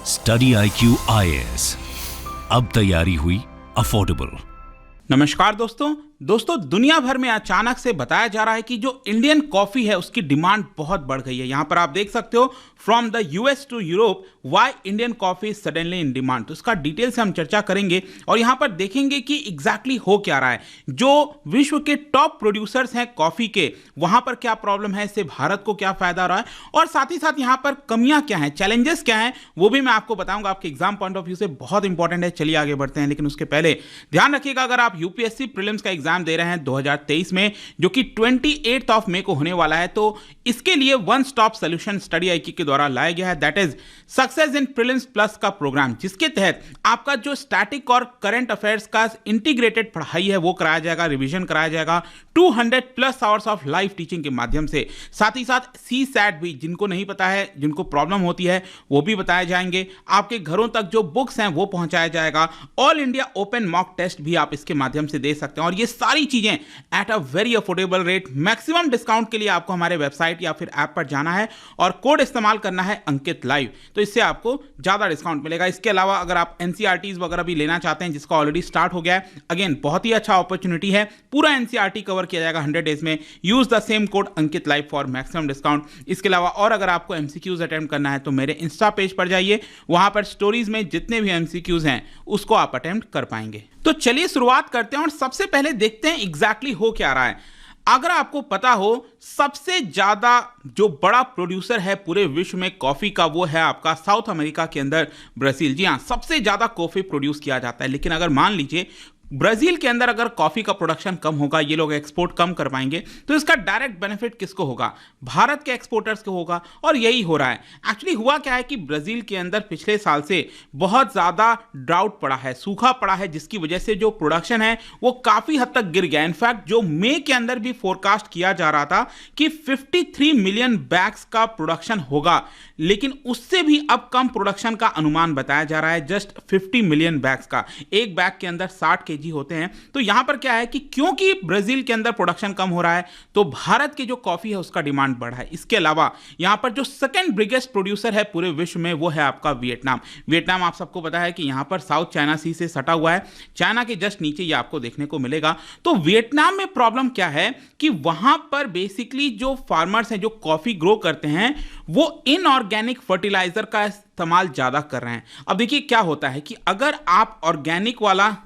Study IQ IAS, अब तैयारी हुई अफोर्डेबल। नमस्कार दोस्तों दुनिया भर में अचानक से बताया जा रहा है कि जो इंडियन कॉफी है उसकी डिमांड बहुत बढ़ गई है। यहां पर आप देख सकते हो from the US to Europe why Indian coffee suddenly in demand. तो इसका डिटेल से हम चर्चा करेंगे और यहां पर देखेंगे कि एग्जैक्टली हो क्या रहा है। जो विश्व के टॉप प्रोड्यूसर्स हैं कॉफी के, वहां पर क्या प्रॉब्लम है, इससे भारत को क्या फायदा रहा है और साथ ही साथ यहां पर कमियां क्या हैं, चैलेंजेस क्या हैं, वो भी मैं आपको बताऊंगा। आपके एग्जाम पॉइंट ऑफ व्यू से बहुत इंपॉर्टेंट है। चलिए आगे बढ़ते हैं, लेकिन उसके पहले ध्यान रखिएगा, अगर आप यूपीएससी प्रीलिम्स का एग्जाम दे रहे हैं 2023 में, जो कि 28 मई को होने वाला है, तो इसके लिए one stop solution study IQ के द्वारा लाया गया है, that is success in prelims plus का प्रोग्राम, जिसके तहत आपका जो स्टैटिक और करंट अफेयर्स का इंटीग्रेटेड पढ़ाई है वो कराया जाएगा, रिवीजन कराया जाएगा 200+ आवर्स ऑफ लाइव टीचिंग के माध्यम से। साथ ही साथ CSAT भी, जिनको नहीं पता है, जिनको प्रॉब्लम होती है, वो भी बताए जाएंगे। आपके घरों तक जो बुक्स हैं वो पहुंचाया जाएगा। All India open mock test भी आप इसके माध्यम से दे सकते हैं और ये सारी चीजें at a very affordable rate. Maximum discount के लिए आपको हमारे वेबसाइट या फिर ऐप पर जाना है और कोड इस्तेमाल करना है अंकित लाइव, तो इससे आपको ज्यादा डिस्काउंट मिलेगा। इसके अलावा अगर आप NCERTs वगैरह भी लेना चाहते हैं, जिसका ऑलरेडी स्टार्ट हो गया है, अगेन बहुत ही अच्छा अपॉर्चुनिटी है। पूरा NCERT कवर किया जाएगा 100 डेज में। Use the same code Ankit live for maximum discount. इसके अलावा और अगर आपको MCQs अटेम्प्ट करना है तो मेरे इंस्टा पेज पर जाइए, वहां पर स्टोरीज में जितने भी MCQs हैं उसको आप अटेम्प्ट कर पाएंगे। तो चलिए शुरुआत करते हैं और सबसे पहले देखते हैं एग्जैक्टली हो क्या रहा है। अगर आपको पता हो, सबसे ज्यादा जो बड़ा प्रोड्यूसर है पूरे विश्व में कॉफी का, वो है आपका साउथ अमेरिका के अंदर ब्राजील। जी हां, सबसे ज्यादा कॉफी प्रोड्यूस किया जाता है। लेकिन अगर मान लीजिए ब्राजील के अंदर अगर कॉफी का प्रोडक्शन कम होगा, ये लोग एक्सपोर्ट कम कर पाएंगे, तो इसका डायरेक्ट बेनिफिट किसको होगा? भारत के एक्सपोर्टर्स को होगा। और यही हो रहा है। एक्चुअली हुआ क्या है कि ब्राजील के अंदर पिछले साल से बहुत ज्यादा ड्राउट पड़ा है, सूखा पड़ा है, जिसकी वजह से जो प्रोडक्शन है वो काफी हद तक गिर गया। इनफैक्ट जो मई के अंदर भी फोरकास्ट किया जा रहा था कि 53 मिलियन बैग्स का प्रोडक्शन होगा, लेकिन उससे भी अब कम प्रोडक्शन का अनुमान बताया जा रहा है, जस्ट 50 मिलियन बैग्स का। एक बैग के अंदर 60 kg होते हैं। तो यहां पर क्या है कि क्योंकि ब्राजील के अंदर प्रोडक्शन कम हो रहा है, तो भारत की जो कॉफी है उसका डिमांड बढ़ा है। इसके अलावा यहां पर जो सेकंड बिगेस्ट प्रोड्यूसर है पूरे विश्व में, वो है आपका वियतनाम। वियतनाम आप सबको पता है कि यहां पर साउथ चाइना सी से सटा हुआ है, चाइना के जस्ट नीचे ये आपको देखने को मिलेगा। तो वियतनाम में प्रॉब्लम क्या है कि वहां पर बेसिकली जो फार्मर्स हैं, जो कॉफी ग्रो करते हैं, वो इनऑर्गेनिक फर्टिलाइजर का इस्तेमाल ज्यादा कर रहे हैं। अब देखिए क्या होता है कि अगर आप ऑर्गेनिक वाला,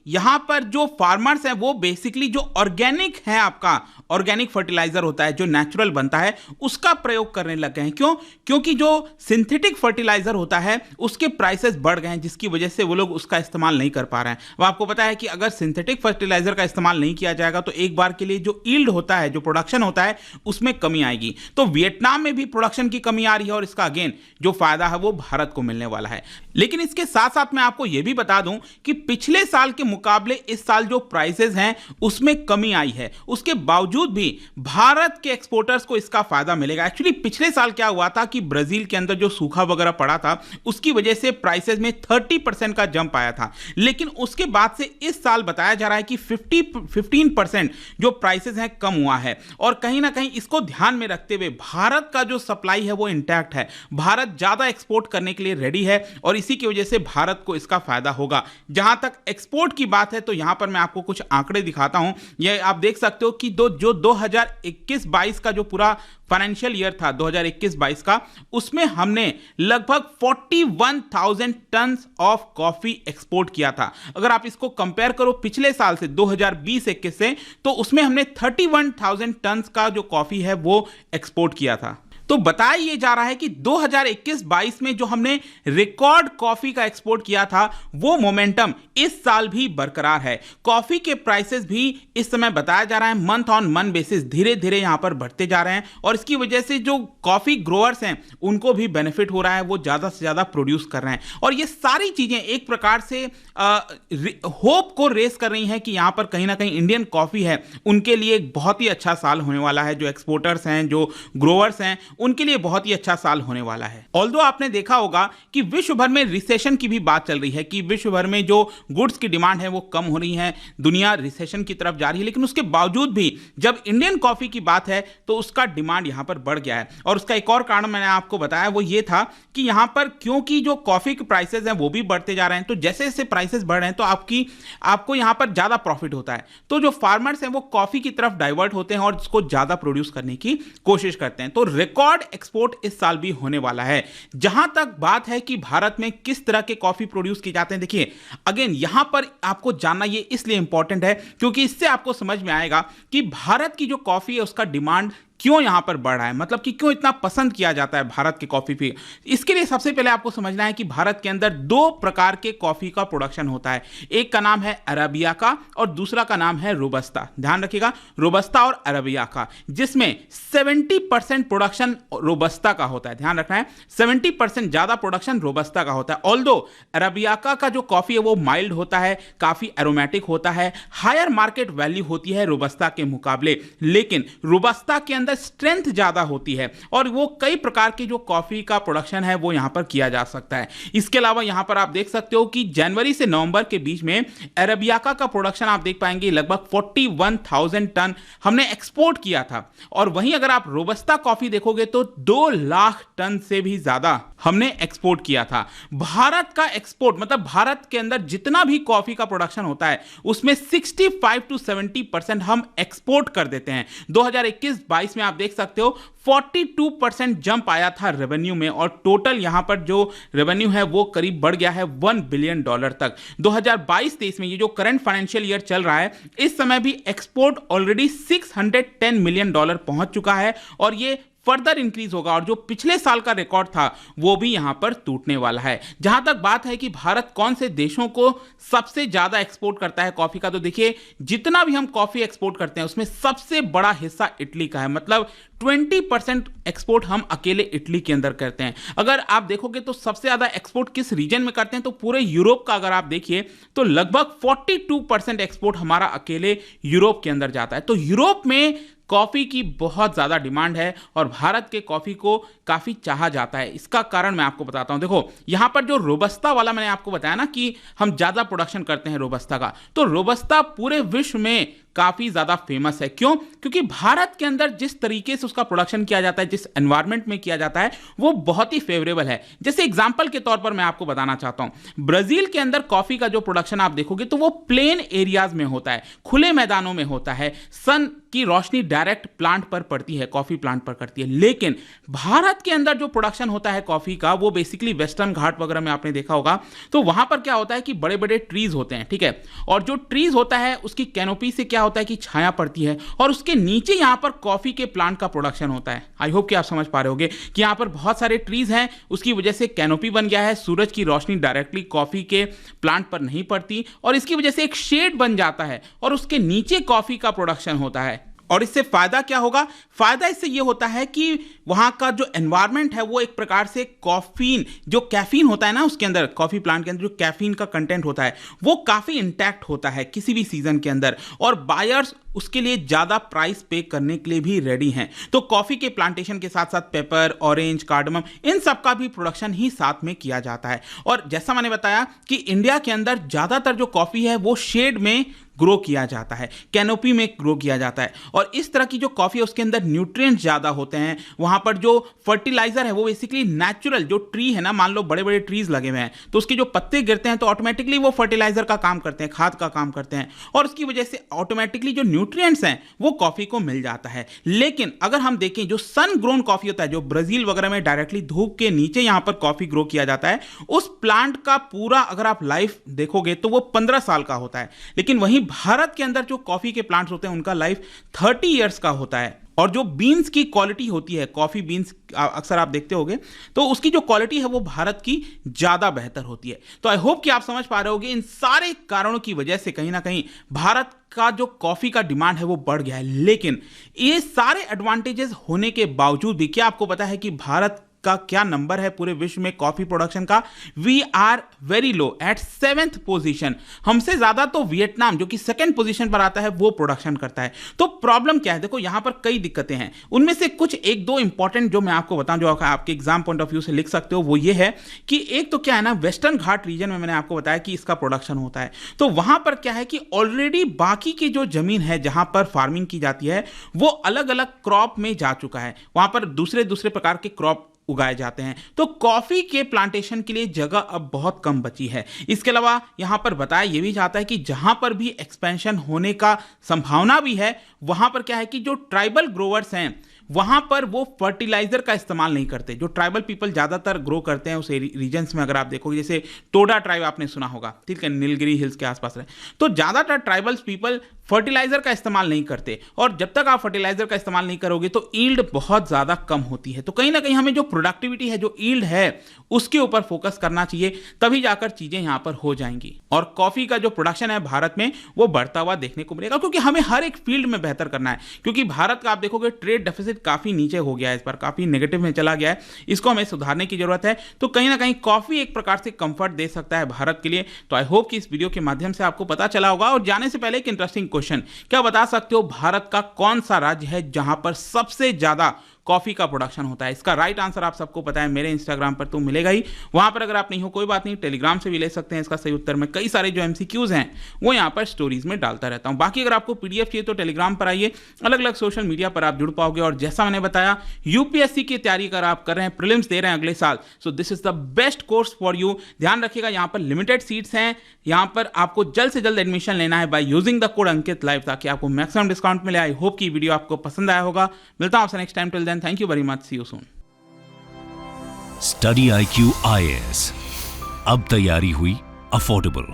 यहां पर जो फार्मर्स हैं वो बेसिकली जो ऑर्गेनिक है, आपका ऑर्गेनिक फर्टिलाइजर होता है जो नेचुरल बनता है, उसका प्रयोग करने लग गए हैं। क्यों? क्योंकि जो सिंथेटिक फर्टिलाइजर होता है उसके प्राइसेस बढ़ गए हैं, जिसकी वजह से वो लोग उसका इस्तेमाल नहीं कर पा रहे हैं। अब आपको पता है कि अगर सिंथेटिक फर्टिलाइजर का इस्तेमाल नहीं किया जाएगा तो एक बार के लिए जो ईल्ड होता है, जो प्रोडक्शन होता है, उसमें कमी आएगी। तो वियतनाम में भी प्रोडक्शन की कमी आ रही है और इसका अगेन जो फायदा है वो भारत को मिलने वाला है। लेकिन इसके साथ साथ मैं आपको यह भी बता दूं कि पिछले साल के मुकाबले इस साल जो प्राइसेस हैं उसमें कमी आई है। उसके बावजूद भी भारत के एक्सपोर्टर्स को इसका फायदा मिलेगा। एक्चुअली पिछले साल क्या हुआ था कि ब्राजील के अंदर जो सूखा वगैरह पड़ा था उसकी वजह से प्राइसेस में 30% का जंप आया था, लेकिन उसके बाद से इस साल बताया जा रहा है कि 15% जो प्राइसेस हैं कम हुआ है। और कहीं ना कहीं इसको ध्यान में रखते हुए भारत का जो सप्लाई है वो इंटैक्ट है। भारत ज्यादा एक्सपोर्ट करने के लिए रेडी है और इसी की वजह से भारत को इसका फायदा होगा। जहां तक एक्सपोर्ट की बात है तो यहां पर मैं आपको कुछ आंकड़े दिखाता हूं। ये आप देख सकते हो कि जो 2021-22 का जो पूरा फाइनेंशियल ईयर था 2021-22 का, उसमें हमने लगभग 41,000 टन ऑफ कॉफी एक्सपोर्ट किया था। अगर आप इसको कंपेयर करो पिछले साल से 2020-21 से, तो उसमें हमने 31,000 टन का जो कॉफी है वो एक्सपोर्ट किया था। तो बताया ये जा रहा है कि 2021-22 में जो हमने रिकॉर्ड कॉफी का एक्सपोर्ट किया था वो मोमेंटम इस साल भी बरकरार है। कॉफी के प्राइसेस भी इस समय बताया जा रहा है मंथ ऑन मंथ बेसिस धीरे धीरे यहां पर बढ़ते जा रहे हैं और इसकी वजह से जो कॉफी ग्रोअर्स हैं उनको भी बेनिफिट हो रहा है, वो ज्यादा से ज्यादा प्रोड्यूस कर रहे हैं। और ये सारी चीजें एक प्रकार से होप को रेस कर रही हैं कि यहां पर कहीं ना कहीं इंडियन कॉफी है उनके लिए एक बहुत ही अच्छा साल होने वाला है। जो एक्सपोर्टर्स हैं, जो ग्रोअर्स हैं, उनके लिए बहुत ही अच्छा साल होने वाला है। ऑल्दो आपने देखा होगा कि विश्व भर में रिसेशन की भी बात चल रही है कि विश्व भर में जो गुड्स की डिमांड है वो कम हो रही है, दुनिया रिसेशन की तरफ जा रही है, लेकिन उसके बावजूद भी जब इंडियन कॉफी की बात है तो उसका डिमांड यहां पर बढ़ गया है। और उसका एक और कारण मैंने आपको बताया वो ये था कि यहां पर क्योंकि जो कॉफी के प्राइसेस हैं वो भी बढ़ते जा रहे हैं, तो जैसे जैसे प्राइसेस बढ़ रहे हैं तो आपको यहां पर ज्यादा प्रॉफिट होता है, तो जो फार्मर्स हैं वो कॉफी की तरफ डाइवर्ट होते हैं और उसको ज्यादा प्रोड्यूस करने की कोशिश करते हैं। तो रिकॉर्ड एक्सपोर्ट इस साल भी होने वाला है। जहां तक बात है कि भारत में किस तरह के कॉफी प्रोड्यूस किए जाते हैं, देखिए अगेन यहां पर आपको जानना ये इसलिए इंपॉर्टेंट है क्योंकि इससे आपको समझ में आएगा कि भारत की जो कॉफी है उसका डिमांड क्यों यहां पर बढ़ रहा है, मतलब कि क्यों इतना पसंद किया जाता है भारत के कॉफी पे। इसके लिए सबसे पहले आपको समझना है कि भारत के अंदर दो प्रकार के कॉफी का प्रोडक्शन होता है, एक का नाम है अरेबिया का और दूसरा का नाम है रोबस्ता। ध्यान रखिएगा, रोबस्ता और अरेबिया का, जिसमें 70% प्रोडक्शन रोबस्ता का होता है। ध्यान रखना है 70% ज्यादा प्रोडक्शन रोबस्ता का होता है। ऑल्दो अरेबिया का जो कॉफी है वो माइल्ड होता है, काफी एरोमेटिक होता है, हायर मार्केट वैल्यू होती है रोबस्ता के मुकाबले, लेकिन रोबस्ता के अंदर स्ट्रेंथ ज्यादा होती है और वो कई प्रकार की जो कॉफी का प्रोडक्शन है वो यहां पर किया जा सकता है। इसके अलावा यहां पर आप देख सकते हो कि जनवरी से नवंबर के बीच में अरेबियाका का प्रोडक्शन आप देख पाएंगे लगभग 41,000 टन हमने एक्सपोर्ट किया था, और वहीं अगर आप रोबस्ता कॉफी देखोगे तो 2 लाख टन से भी ज्यादा हमने एक्सपोर्ट किया था। भारत का एक्सपोर्ट मतलब भारत के अंदर जितना भी कॉफी का प्रोडक्शन होता है उसमें 65 to 70% हम एक्सपोर्ट कर देते हैं। 2021-22 में आप देख सकते हो 42% जंप आया था रेवेन्यू में, और टोटल यहां पर जो रेवेन्यू है वो करीब बढ़ गया है $1 बिलियन तक। 2022-23 में ये जो करंट फाइनेंशियल ईयर चल रहा है इस समय भी एक्सपोर्ट ऑलरेडी $610 मिलियन पहुंच चुका है और ये फर्दर इंक्रीज होगा, और जो पिछले साल का रिकॉर्ड था वो भी यहां पर टूटने वाला है। जहां तक बात है कि भारत कौन से देशों को सबसे ज्यादा एक्सपोर्ट करता है कॉफी का, तो देखिए जितना भी हम कॉफी एक्सपोर्ट करते हैं उसमें सबसे बड़ा हिस्सा इटली का है, मतलब 20% एक्सपोर्ट हम अकेले इटली के अंदर करते हैं। अगर आप देखोगे तो सबसे ज्यादा एक्सपोर्ट किस रीजन में करते हैं तो पूरे यूरोप का अगर आप देखिए तो लगभग 42% एक्सपोर्ट हमारा अकेले यूरोप के अंदर जाता है। तो यूरोप में कॉफी की बहुत ज्यादा डिमांड है और भारत के कॉफी को काफी चाहा जाता है। इसका कारण मैं आपको बताता हूं, देखो यहां पर जो रोबस्ता वाला मैंने आपको बताया ना कि हम ज्यादा प्रोडक्शन करते हैं रोबस्ता का, तो रोबस्ता पूरे विश्व में काफी ज्यादा फेमस है। क्यों? क्योंकि भारत के अंदर जिस तरीके से उसका प्रोडक्शन किया जाता है, जिस एनवायरनमेंट में किया जाता है वो बहुत ही फेवरेबल है। जैसे एग्जांपल के तौर पर मैं आपको बताना चाहता हूं, ब्राजील के अंदर कॉफी का जो प्रोडक्शन आप देखोगे तो वो प्लेन एरियाज में होता है, खुले मैदानों में होता है, सन की रोशनी डायरेक्ट प्लांट पर पड़ती है, कॉफी प्लांट पर करती है। लेकिन भारत के अंदर जो प्रोडक्शन होता है कॉफी का वो बेसिकली वेस्टर्न घाट वगैरह में आपने देखा होगा, तो वहां पर क्या होता है कि बड़े बड़े ट्रीज होते हैं, ठीक है, और जो ट्रीज होता है उसकी कैनोपी से क्या होता है कि छाया पड़ती है और उसके नीचे यहां पर कॉफी के प्लांट का प्रोडक्शन होता है। आई होप कि आप समझ पा रहे होगे कि यहां पर बहुत सारे ट्रीज हैं, उसकी वजह से कैनोपी बन गया है, सूरज की रोशनी डायरेक्टली कॉफी के प्लांट पर नहीं पड़ती और इसकी वजह से एक शेड बन जाता है और उसके नीचे कॉफी का प्रोडक्शन होता है। और इससे फायदा क्या होगा? फायदा इससे यह होता है कि वहां का जो एनवायरनमेंट है वो एक प्रकार से कॉफीन, जो कैफीन होता है ना उसके अंदर, कॉफी प्लांट के अंदर जो कैफीन का कंटेंट होता है वो काफी इंटैक्ट होता है किसी भी सीजन के अंदर, और बायर्स उसके लिए ज्यादा प्राइस पे करने के लिए भी रेडी हैं। तो कॉफी के प्लांटेशन के साथ साथ पेपर, ऑरेंज, कार्डमम, इन सब का भी प्रोडक्शन ही साथ में किया जाता है। और जैसा मैंने बताया कि इंडिया के अंदर ज्यादातर जो कॉफी है वो शेड में ग्रो किया जाता है, कैनोपी में ग्रो किया जाता है, और इस तरह की जो कॉफी है उसके अंदर न्यूट्रिएंट्स ज्यादा होते हैं। वहां पर जो फर्टिलाइजर है वो बेसिकली नेचुरल, जो ट्री है ना, मान लो बड़े बड़े ट्रीज लगे हुए हैं तो उसके जो पत्ते गिरते हैं तो ऑटोमेटिकली वो फर्टिलाइजर का काम करते हैं, खाद का काम करते हैं, और उसकी वजह से ऑटोमेटिकली जो न्यूट्रिएंट्स हैं वो कॉफी को मिल जाता है। लेकिन अगर हम देखें जो सन ग्रोन कॉफी होता है, जो ब्राजील वगैरह में डायरेक्टली धूप के नीचे यहां पर कॉफी ग्रो किया जाता है, उस प्लांट का पूरा अगर आप लाइफ देखोगे तो वो 15 साल का होता है। लेकिन वहीं भारत के अंदर जो कॉफी के प्लांट्स होते हैं उनका लाइफ 30 इयर्स का होता है। और जो बीन्स की क्वालिटी होती है, कॉफी बीन्स अक्सर आप देखते होंगे, तो उसकी जो क्वालिटी है वो भारत की ज्यादा बेहतर होती है। तो आई होप कि आप समझ पा रहे होगे इन सारे कारणों की वजह से कहीं ना कहीं भारत का जो कॉफी का डिमांड है वो बढ़ गया है। लेकिन ये सारे एडवांटेजेस होने के बावजूद भी क्या आपको पता है कि भारत का क्या नंबर है पूरे विश्व में कॉफी प्रोडक्शन का, we are very low at 7th position. हमसे ज्यादा तो वियतनाम जो कि 2nd पोजीशन पर आता है वो प्रोडक्शन करता है। तो प्रॉब्लम क्या है, देखो यहां पर कई दिक्कतें हैं, उनमें से कुछ एक दो इंपॉर्टेंट जो मैं आपको बताऊं, जो आपके एग्जाम पॉइंट ऑफ व्यू से लिख सकते हो, वो ये है कि एक तो क्या है ना, वेस्टर्न घाट रीजन में मैंने आपको बताया कि इसका प्रोडक्शन होता है, तो वहां पर क्या है कि ऑलरेडी बाकी की जो जमीन है जहां पर फार्मिंग की जाती है वो अलग अलग क्रॉप में जा चुका है, वहां पर दूसरे दूसरे प्रकार के क्रॉप उगाए जाते हैं। तो कॉफी के प्लांटेशन के लिए जगह अब बहुत कम बची है। इसके अलावा यहां पर बताया यह भी जाता है कि जहां पर भी एक्सपेंशन होने का संभावना भी है, वहां पर क्या है कि जो ट्राइबल ग्रोवर्स हैं वहां पर वो फर्टिलाइजर का इस्तेमाल नहीं करते। जो ट्राइबल पीपल ज्यादातर ग्रो करते हैं उस रीजन्स में, अगर आप देखोगे जैसे टोडा ट्राइब आपने सुना होगा, ठीक है, नीलगिरी हिल्स के आसपास रहे, तो ज्यादातर ट्राइबल्स पीपल फर्टिलाइजर का इस्तेमाल नहीं करते, और जब तक आप फर्टिलाइजर का इस्तेमाल नहीं करोगे तो ईल्ड बहुत ज्यादा कम होती है। तो कहीं ना कहीं हमें जो प्रोडक्टिविटी है, जो ईल्ड है, उसके ऊपर फोकस करना चाहिए, तभी जाकर चीजें यहां पर हो जाएंगी और कॉफी का जो प्रोडक्शन है भारत में वो बढ़ता हुआ देखने को मिलेगा, क्योंकि हमें हर एक फील्ड में बेहतर करना है। क्योंकि भारत का आप देखोगे ट्रेड डेफिसिट काफी नीचे हो गया है, इस बार काफी नेगेटिव में चला गया है, इसको हमें सुधारने की जरूरत है। तो कहीं ना कहीं कॉफी एक प्रकार से कंफर्ट दे सकता है भारत के लिए। तो आई होप कि इस वीडियो के माध्यम से आपको पता चला होगा। और जाने से पहले एक इंटरेस्टिंग क्वेश्चन, क्या बता सकते हो भारत का कौन सा राज्य है जहां पर सबसे ज्यादा कॉफी का प्रोडक्शन होता है? इसका राइट आंसर आप सबको पता है, मेरे इंस्टाग्राम पर तो मिलेगा ही, वहां पर अगर आप नहीं हो कोई बात नहीं, टेलीग्राम से भी ले सकते हैं इसका सही उत्तर। मैं कई सारे जो एमसीक्यूज हैं वो यहां पर स्टोरीज में डालता रहता हूं। बाकी अगर आपको पीडीएफ चाहिए तो टेलीग्राम पर आइए, अलग अलग सोशल मीडिया पर आप जुड़ पाओगे। और जैसा मैंने बताया, यूपीएससी की तैयारी अगर आप कर रहे हैं, प्रीलिम्स दे रहे हैं अगले साल, so this is the best course for you. ध्यान रखिएगा, यहां पर लिमिटेड सीट्स हैं, यहां पर आपको जल्द से जल्द एडमिशन लेना है by using the code Ankit live, ताकि आपको मैक्सिमम डिस्काउंट मिले। आई होप की वीडियो आपको पसंद आया होगा। मिलता हूं आपसे next time, till then thank you very much, see you soon. Study IQ IAS, अब तैयारी हुई अफोर्डेबल।